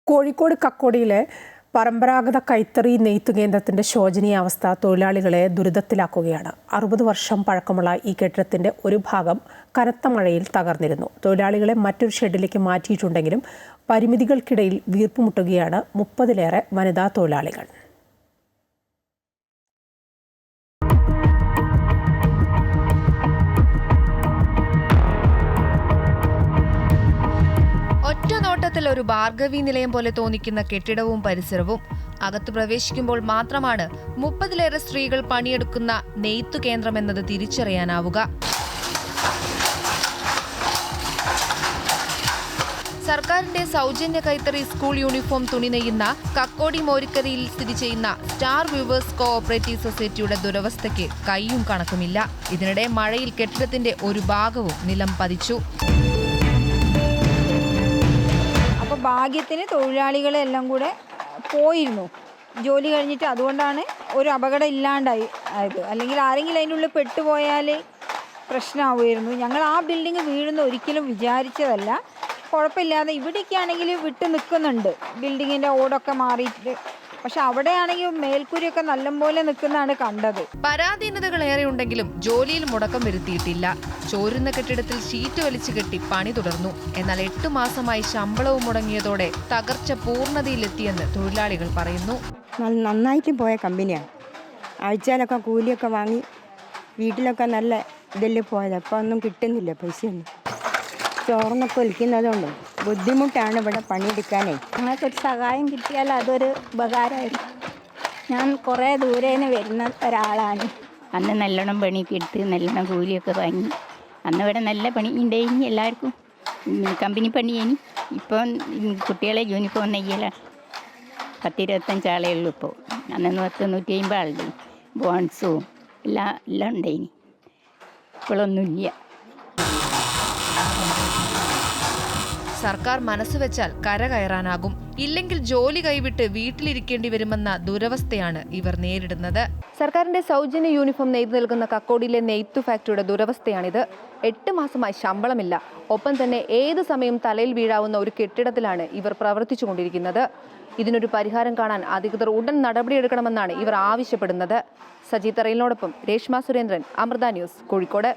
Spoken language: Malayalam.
കോഴിക്കോട് കക്കോടിയിലെ പരമ്പരാഗത കൈത്തറി നെയ്ത്ത് കേന്ദ്രത്തിന്റെ ശോചനീയാവസ്ഥ തൊഴിലാളികളെ ദുരിതത്തിലാക്കുകയാണ്. 60 വർഷം പഴക്കമുള്ള ഈ കെട്ടിടത്തിന്റെ ഒരു ഭാഗം കനത്ത മഴയിൽ തകർന്നിരുന്നു. തൊഴിലാളികളെ മറ്റൊരു ഷെഡിലേക്ക് മാറ്റിയിട്ടുണ്ടെങ്കിലും പരിമിതികൾക്കിടയിൽ വീർപ്പുമുട്ടുകയാണ് 30-ലേറെ വനിതാ തൊഴിലാളികൾ. ഒറ്റനോട്ടത്തിൽ ഒരു ഭാർഗവി നിലയം പോലെ തോന്നിക്കുന്ന കെട്ടിടവും പരിസരവും അകത്തു പ്രവേശിക്കുമ്പോൾ മാത്രമാണ് 30-ലേറെ സ്ത്രീകൾ പണിയെടുക്കുന്ന നെയ്ത്തു കേന്ദ്രമെന്നത് തിരിച്ചറിയാനാവുക. സർക്കാരിന്റെ സൗജന്യ കൈത്തറി സ്കൂൾ യൂണിഫോം തുണി നെയ്യുന്ന കക്കോടി മോരിക്കരയിൽ സ്ഥിതി ചെയ്യുന്ന സ്റ്റാർ വ്യൂവേഴ്സ് കോഓപ്പറേറ്റീവ് സൊസൈറ്റിയുടെ ദുരവസ്ഥയ്ക്ക് കൈയും കണക്കുമില്ല. ഇതിനിടെ മഴയിൽ കെട്ടിടത്തിന്റെ ഒരു ഭാഗവും നിലം പതിച്ചു. അപ്പോൾ ഭാഗ്യത്തിന് തൊഴിലാളികളെല്ലാം കൂടെ പോയിരുന്നു ജോലി കഴിഞ്ഞിട്ട്. അതുകൊണ്ടാണ് ഒരു അപകടം ഇല്ലാണ്ടായത്. അല്ലെങ്കിൽ ആരെങ്കിലും അതിൻ്റെ ഉള്ളിൽ പെട്ടുപോയാൽ പ്രശ്നമാവുമായിരുന്നു. ഞങ്ങൾ ആ ബിൽഡിംഗ് വീഴുന്ന ഒരിക്കലും വിചാരിച്ചതല്ല. കുഴപ്പമില്ലാതെ ഇവിടേക്ക് ആണെങ്കിൽ വിട്ട് നിൽക്കുന്നുണ്ട്, ബിൽഡിങ്ങിൻ്റെ ഓടൊക്കെ മാറിയിട്ട്. പക്ഷെ അവിടെയാണെങ്കിൽ മേൽക്കൂരയൊക്കെ നല്ലപോലെ നിൽക്കുന്നതാണ് കണ്ടത്. പരാധീനതകൾ ഏറെയുണ്ടെങ്കിലും ജോലിയിൽ മുടക്കം വരുത്തിയിട്ടില്ല. ചോരുന്ന കെട്ടിടത്തിൽ ഷീറ്റ് വലിച്ചു കെട്ടി പണി തുടർന്നു. എന്നാൽ 8 മാസമായി ശമ്പളവും മുടങ്ങിയതോടെ തകർച്ച പൂർണ്ണതയിലെത്തിയെന്ന് തൊഴിലാളികൾ പറയുന്നു. നന്നായിട്ട് പോയ കമ്പനിയാണ്. ആഴ്ചയിലൊക്കെ കൂലിയൊക്കെ വാങ്ങി വീട്ടിലൊക്കെ നല്ല ഇതല്ലേ പോയത്. അപ്പോൾ ഒന്നും കിട്ടുന്നില്ല, പൈസയൊന്നും. ചോർന്നൊക്കെ ഒലിക്കുന്നതുകൊണ്ട് ബുദ്ധിമുട്ടാണ് ഇവിടെ പണിയെടുക്കാനേ. ഞങ്ങൾക്കൊരു സഹായം കിട്ടിയാൽ അതൊരു ഉപകാരമായിരുന്നു. ഞാൻ കുറേ ദൂരേന്ന് വരുന്ന ഒരാളാണ്. അന്ന് നല്ലോണം പണിയൊക്കെ എടുത്ത് നല്ലോണം കൂലിയൊക്കെ വാങ്ങി. അന്ന് ഇവിടെ നല്ല പണി ഉണ്ടായിനി, എല്ലാവർക്കും കമ്പനി പണിയേനി. ഇപ്പം കുട്ടികളെ യൂണിഫോം നെയ്യലാണ്. 10-25 ആളേ ഉള്ളൂ ഇപ്പോൾ. അന്ന് 100-150 ആളുണ്ട്. ബോൺസും എല്ലാം ഉണ്ടായിനി. ഇപ്പോഴൊന്നുമില്ല. സർക്കാർ മനസ്സുവെച്ചാൽ കരകയറാനാകും. ഇല്ലെങ്കിൽ ജോലി കൈവിട്ട് വീട്ടിലിരിക്കേണ്ടി വരുമെന്ന ദുരവസ്ഥയാണ് ഇവർ നേരിടുന്നത്. സർക്കാരിന്റെ സൗജന്യ യൂണിഫോം നെയ്ത് നൽകുന്ന കക്കോടിയിലെ നെയ്ത്തു ഫാക്ടറിയുടെ ദുരവസ്ഥയാണിത്. 8 മാസമായി ശമ്പളമില്ല. ഒപ്പം തന്നെ ഏത് സമയം തലയിൽ വീഴാവുന്ന ഒരു കെട്ടിടത്തിലാണ് ഇവർ പ്രവർത്തിച്ചുകൊണ്ടിരിക്കുന്നത്. ഇതിനൊരു പരിഹാരം കാണാൻ അധികൃതർ ഉടൻ നടപടിയെടുക്കണമെന്നാണ് ഇവർ ആവശ്യപ്പെടുന്നത്. സജി തറയിലിനോടൊപ്പം രേഷ്മ സുരേന്ദ്രൻ, അമൃത ന്യൂസ്, കോഴിക്കോട്.